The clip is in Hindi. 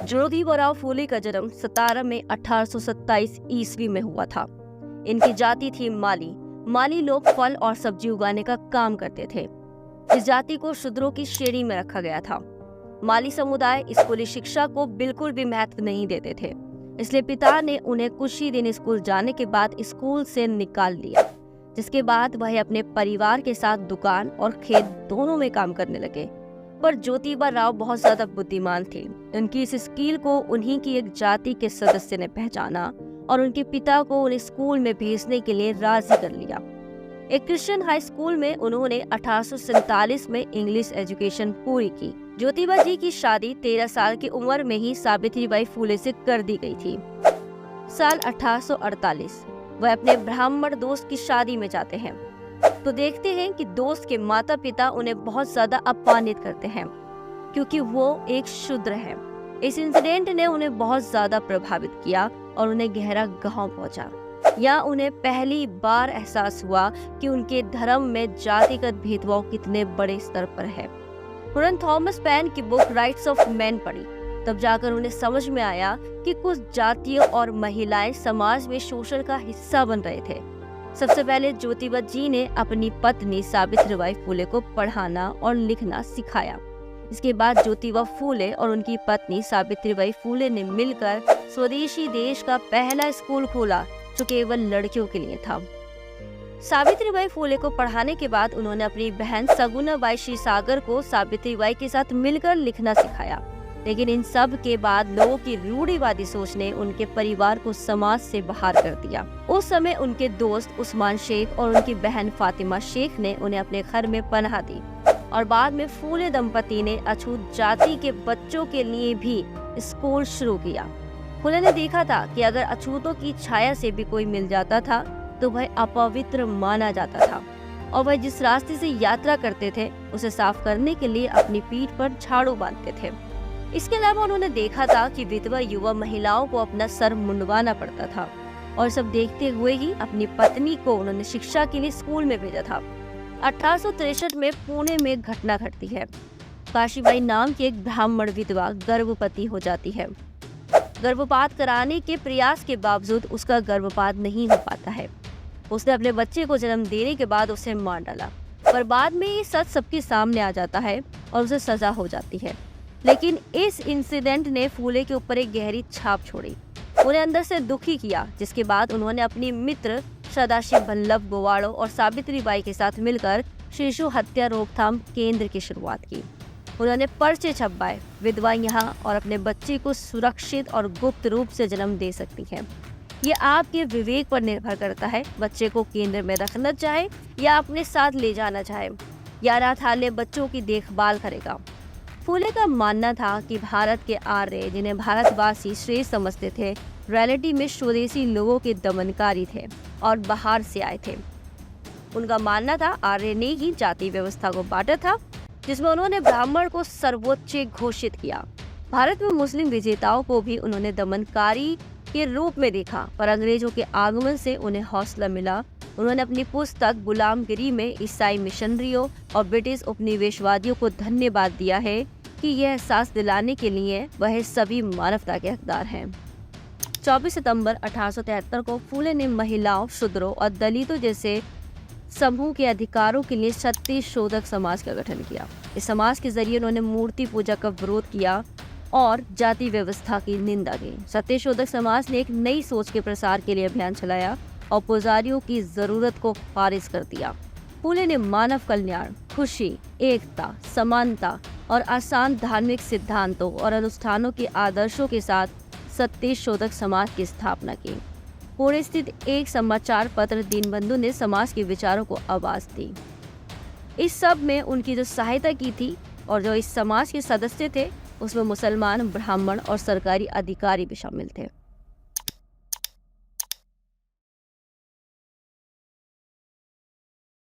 ज्योतिबा फूले का जन्म 17 मई 1827 ईस्वी में हुआ था। इनकी जाति थी माली। माली लोग फल और सब्जी उगाने का काम करते थे। इस जाति को शूद्रों की श्रेणी में रखा गया था। माली समुदाय स्कूली शिक्षा को बिल्कुल भी महत्व नहीं देते थे, इसलिए पिता ने उन्हें कुछ ही दिन स्कूल जाने के बाद स्कूल से निकाल दिया, जिसके बाद वह अपने परिवार के साथ दुकान और खेत दोनों में काम करने लगे। पर ज्योतिबा राव बहुत ज्यादा बुद्धिमान थे। उनकी इस स्किल को उन्हीं की एक जाति के सदस्य ने पहचाना और उनके पिता को उन्हें स्कूल में भेजने के लिए राजी कर लिया। एक क्रिश्चियन हाई स्कूल में उन्होंने 1847 में इंग्लिश एजुकेशन पूरी की। ज्योतिबा जी की शादी 13 साल की उम्र में ही सावित्रीबाई फूले से कर दी गई थी। साल 1848 वह अपने ब्राह्मण दोस्त की शादी में जाते हैं तो देखते हैं कि दोस्त के माता पिता उन्हें बहुत ज्यादा अपमानित करते हैं क्योंकि वो एक शूद्र है। इस इंसिडेंट ने उन्हें बहुत ज्यादा प्रभावित किया और उन्हें गहरा घाव पहुंचा। या उन्हें पहली बार एहसास हुआ कि उनके धर्म में जातिगत भेदभाव कितने बड़े स्तर पर है। उन्होंने थॉमस पेन की बुक राइट्स ऑफ मैन पढ़ी, तब जाकर उन्हें समझ में आया कि कुछ जातियों और महिलाएं समाज में शोषण का हिस्सा बन रहे थे। सबसे पहले ज्योतिबा जी ने अपनी पत्नी सावित्रीबाई फूले को पढ़ाना और लिखना सिखाया। इसके बाद ज्योतिबा फूले और उनकी पत्नी सावित्रीबाई फूले ने मिलकर स्वदेशी देश का पहला स्कूल खोला जो केवल लड़कियों के लिए था। सावित्रीबाई फूले को पढ़ाने के बाद उन्होंने अपनी बहन सगुनाबाई क्षीरसागर को सावित्रीबाई के साथ मिलकर लिखना सिखाया। लेकिन इन सब के बाद लोगों की रूढ़िवादी सोच ने उनके परिवार को समाज से बाहर कर दिया। उस समय उनके दोस्त उस्मान शेख और उनकी बहन फातिमा शेख ने उन्हें अपने घर में पनाह दी और बाद में फूले दंपति ने अछूत जाति के बच्चों के लिए भी स्कूल शुरू किया। फूले ने देखा था कि अगर अछूतों की छाया से भी कोई मिल जाता था तो वह अपवित्र माना जाता था और वह जिस रास्ते से यात्रा करते थे उसे साफ करने के लिए अपनी पीठ पर झाड़ू बांधते थे। इसके अलावा उन्होंने देखा था कि विधवा युवा महिलाओं को अपना सर मुंडवाना पड़ता था और सब देखते हुए ही अपनी पत्नी को उन्होंने शिक्षा के लिए स्कूल में भेजा था। 1863 में पुणे में एक घटना घटती है। काशीबाई नाम की एक ब्राह्मण विधवा गर्भवती हो जाती है। गर्भपात कराने के प्रयास के बावजूद उसका गर्भपात नहीं हो पाता है। उसने अपने बच्चे को जन्म देने के बाद उसे मार डाला, पर बाद में ये सच सबके सामने आ जाता है और उसे सजा हो जाती है। लेकिन इस इंसिडेंट ने फूले के ऊपर एक गहरी छाप छोड़ी, उन्हें अंदर से दुखी किया, जिसके बाद उन्होंने अपनी मित्र सदाशिव वल्लभ गोवाड़ो और सावित्रीबाई के साथ मिलकर शिशु हत्या रोकथाम केंद्र की शुरुआत की। उन्होंने पर्चे छपवाए, विधवा यहाँ और अपने बच्चे को सुरक्षित और गुप्त रूप से जन्म दे सकती हैं। ये आपके विवेक पर निर्भर करता है, बच्चे को केंद्र में रखना चाहे या अपने साथ ले जाना चाहे। या अनाथालय बच्चों की देखभाल करेगा। फूले का मानना था कि भारत के आर्य, जिन्हें भारतवासी श्रेष्ठ समझते थे, रियलिटी में स्वदेशी लोगों के दमनकारी थे और बाहर से आए थे। उनका मानना था आर्य ने ही जाति व्यवस्था को बांटा था, जिसमें उन्होंने ब्राह्मण को सर्वोच्च घोषित किया। भारत में मुस्लिम विजेताओं को भी उन्होंने दमनकारी के रूप में देखा, पर अंग्रेजों के आगमन से उन्हें हौसला मिला। उन्होंने अपनी पुस्तक गुलामगिरी में ईसाई मिशनरियों और ब्रिटिश उपनिवेशवादियों को धन्यवाद दिया है कि यह एहसास दिलाने के लिए वह सभी मानवता के हकदार हैं। 24 सितंबर 1873 को फूले ने महिलाओं, शूद्रों और दलितों जैसे समूह के अधिकारों के लिए सत्यशोधक समाज का गठन किया। इस समाज के जरिए उन्होंने मूर्ति पूजा का विरोध किया और जाति व्यवस्था की निंदा की। सत्यशोधक समाज ने एक नई सोच के प्रसार के लिए अभियान चलाया और पुजारियों की जरूरत को खारिज कर दिया। फूले ने मानव कल्याण, खुशी, एकता, समानता और आसान धार्मिक सिद्धांतों और अनुष्ठानों के आदर्शों के साथ सत्यशोधक समाज की स्थापना की। पुणे स्थित एक समाचार पत्र दीनबंधु ने समाज के विचारों को आवाज दी। इस सब में उनकी जो सहायता की थी और जो इस समाज के सदस्य थे उसमें मुसलमान, ब्राह्मण और सरकारी अधिकारी भी शामिल थे।